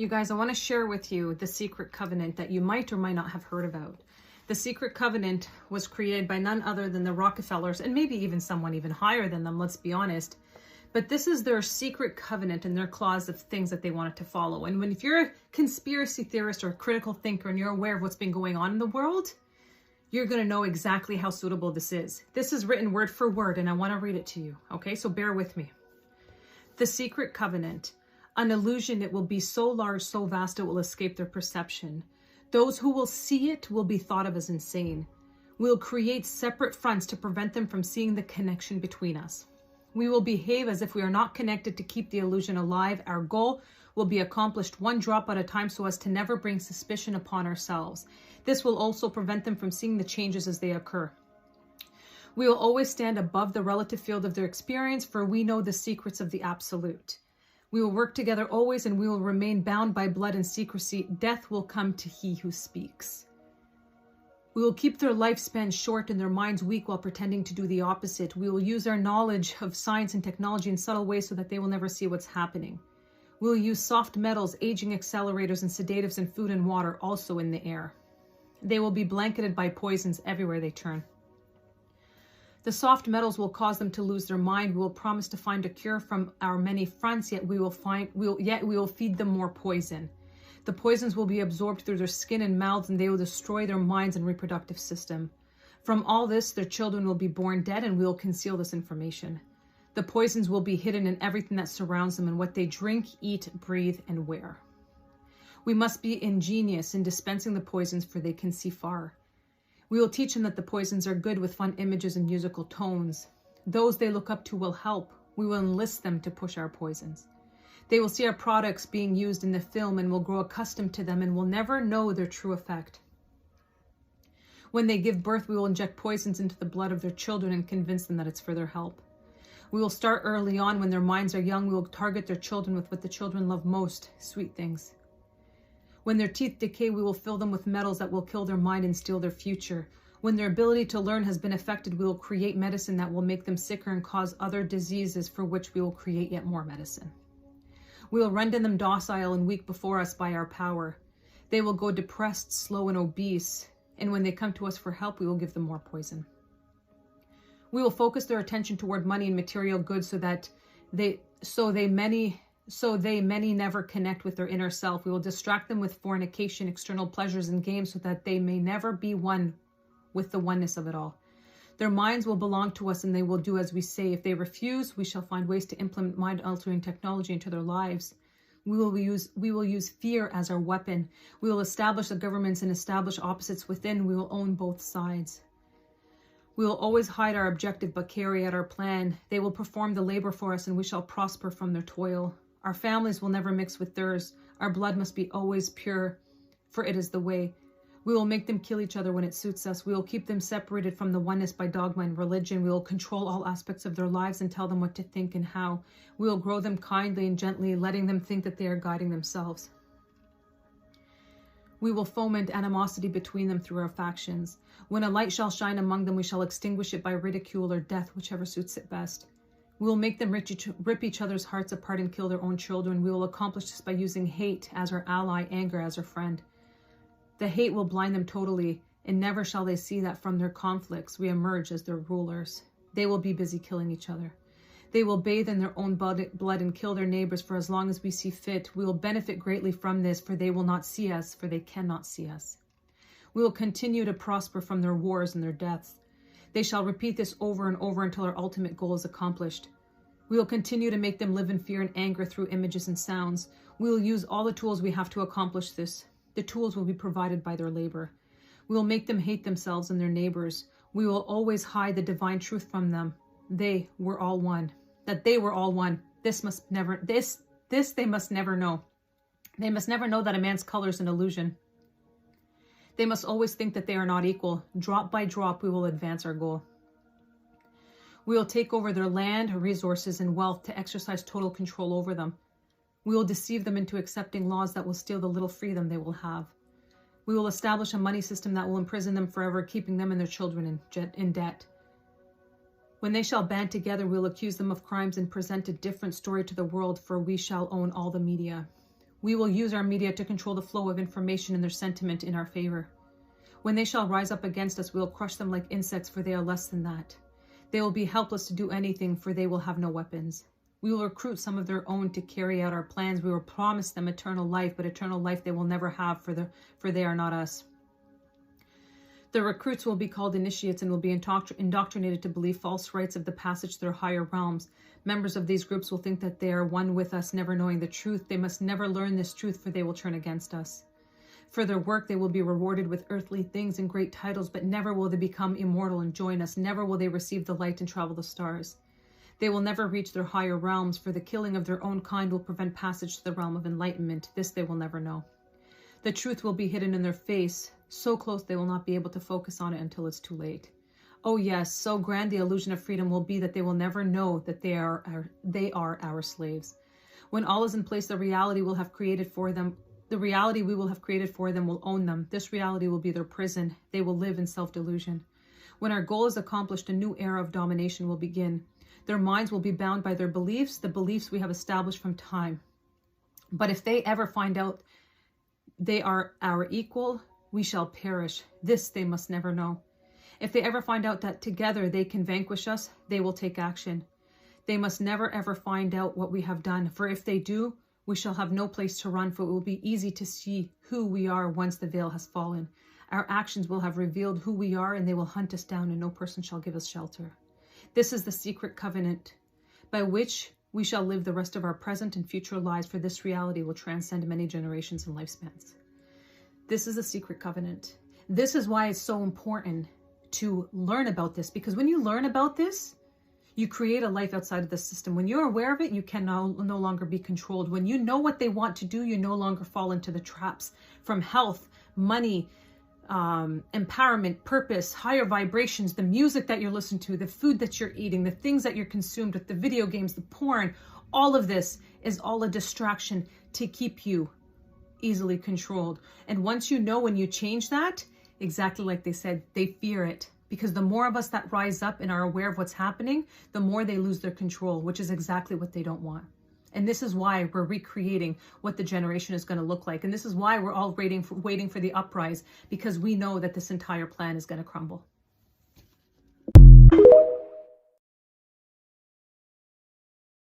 You guys, I want to share with you the secret covenant that you might or might not have heard about. The secret covenant was created by none other than the Rockefellers, and maybe even someone even higher than them, let's be honest. But this is their secret covenant and their clause of things that they wanted to follow. And if you're a conspiracy theorist or a critical thinker and you're aware of what's been going on in the world, you're going to know exactly how suitable this is. This is written word for word, and I want to read it to you. Okay, so bear with me. The secret covenant. An illusion, it will be so large, so vast, it will escape their perception. Those who will see it will be thought of as insane. We'll create separate fronts to prevent them from seeing the connection between us. We will behave as if we are not connected to keep the illusion alive. Our goal will be accomplished one drop at a time so as to never bring suspicion upon ourselves. This will also prevent them from seeing the changes as they occur. We will always stand above the relative field of their experience, for we know the secrets of the absolute. We will work together always, and we will remain bound by blood and secrecy. Death will come to he who speaks. We will keep their lifespan short and their minds weak while pretending to do the opposite. We will use our knowledge of science and technology in subtle ways so that they will never see what's happening. We will use soft metals, aging accelerators, and sedatives in food and water, also in the air. They will be blanketed by poisons everywhere they turn. The soft metals will cause them to lose their mind. We will promise to find a cure from our many fronts, yet we will feed them more poison. The poisons will be absorbed through their skin and mouths, and they will destroy their minds and reproductive system. From all this, their children will be born dead, and we will conceal this information. The poisons will be hidden in everything that surrounds them and what they drink, eat, breathe, and wear. We must be ingenious in dispensing the poisons, for they can see far. We will teach them that the poisons are good with fun images and musical tones. Those they look up to will help. We will enlist them to push our poisons. They will see our products being used in the film and will grow accustomed to them and will never know their true effect. When they give birth, we will inject poisons into the blood of their children and convince them that it's for their help. We will start early on when their minds are young. We will target their children with what the children love most, sweet things. When their teeth decay, we will fill them with metals that will kill their mind and steal their future. When their ability to learn has been affected, we will create medicine that will make them sicker and cause other diseases, for which we will create yet more medicine. We will render them docile and weak before us by our power. They will go depressed, slow, and obese, and when they come to us for help, we will give them more poison. We will focus their attention toward money and material goods so they many never connect with their inner self. We will distract them with fornication, external pleasures, and games so that they may never be one with the oneness of it all. Their minds will belong to us and they will do as we say. If they refuse, we shall find ways to implement mind-altering technology into their lives. We will use fear as our weapon. We will establish the governments and establish opposites within. We will own both sides. We will always hide our objective but carry out our plan. They will perform the labor for us and we shall prosper from their toil. Our families will never mix with theirs. Our blood must be always pure, for it is the way. We will make them kill each other when it suits us. We will keep them separated from the oneness by dogma and religion. We will control all aspects of their lives and tell them what to think and how. We will grow them kindly and gently, letting them think that they are guiding themselves. We will foment animosity between them through our factions. When a light shall shine among them, we shall extinguish it by ridicule or death, whichever suits it best. We will make them rip each other's hearts apart and kill their own children. We will accomplish this by using hate as our ally, anger as our friend. The hate will blind them totally, and never shall they see that from their conflicts we emerge as their rulers. They will be busy killing each other. They will bathe in their own blood and kill their neighbors for as long as we see fit. We will benefit greatly from this, for they will not see us, for they cannot see us. We will continue to prosper from their wars and their deaths. They shall repeat this over and over until our ultimate goal is accomplished. We will continue to make them live in fear and anger through images and sounds. We will use all the tools we have to accomplish this. The tools will be provided by their labor. We will make them hate themselves and their neighbors. We will always hide the divine truth from them. They were all one. That they were all one. This they must never know. They must never know that a man's color is an illusion. They must always think that they are not equal. Drop by drop, we will advance our goal. We will take over their land, resources, and wealth to exercise total control over them. We will deceive them into accepting laws that will steal the little freedom they will have. We will establish a money system that will imprison them forever, keeping them and their children in debt. When they shall band together, we will accuse them of crimes and present a different story to the world, for we shall own all the media. We will use our media to control the flow of information and their sentiment in our favor. When they shall rise up against us, we will crush them like insects, for they are less than that. They will be helpless to do anything, for they will have no weapons. We will recruit some of their own to carry out our plans. We will promise them eternal life, but eternal life they will never have, for they are not us. The recruits will be called initiates and will be indoctrinated to believe false rites of the passage to their higher realms. Members of these groups will think that they are one with us, never knowing the truth. They must never learn this truth, for they will turn against us. For their work, they will be rewarded with earthly things and great titles, but never will they become immortal and join us. Never will they receive the light and travel the stars. They will never reach their higher realms, for the killing of their own kind will prevent passage to the realm of enlightenment. This they will never know. The truth will be hidden in their face, so close they will not be able to focus on it until it's too late. Oh yes, so grand the illusion of freedom will be that they will never know that they are our slaves. When all is in place, the reality we will have created for them will own them. This reality will be their prison. They will live in self-delusion. When our goal is accomplished, a new era of domination will begin. Their minds will be bound by their beliefs, the beliefs we have established from time. But if they ever find out they are our equal, we shall perish. This they must never know. If they ever find out that together they can vanquish us, they will take action. They must never ever find out what we have done, for if they do, we shall have no place to run, for it will be easy to see who we are once the veil has fallen. Our actions will have revealed who we are, and they will hunt us down, and no person shall give us shelter. This is the secret covenant by which we shall live the rest of our present and future lives, for this reality will transcend many generations and lifespans. This is a secret covenant. This is why it's so important to learn about this, because when you learn about this, you create a life outside of the system. When you're aware of it, you can no longer be controlled. When you know what they want to do, you no longer fall into the traps from health, money, empowerment, purpose, higher vibrations, the music that you're listening to, the food that you're eating, the things that you're consumed with, the video games, the porn. All of this is all a distraction to keep you easily controlled. And once you know, when you change that, exactly like they said, they fear it. Because the more of us that rise up and are aware of what's happening, the more they lose their control, which is exactly what they don't want. And this is why we're recreating what the generation is going to look like. And this is why we're all waiting for the uprise, because we know that this entire plan is going to crumble.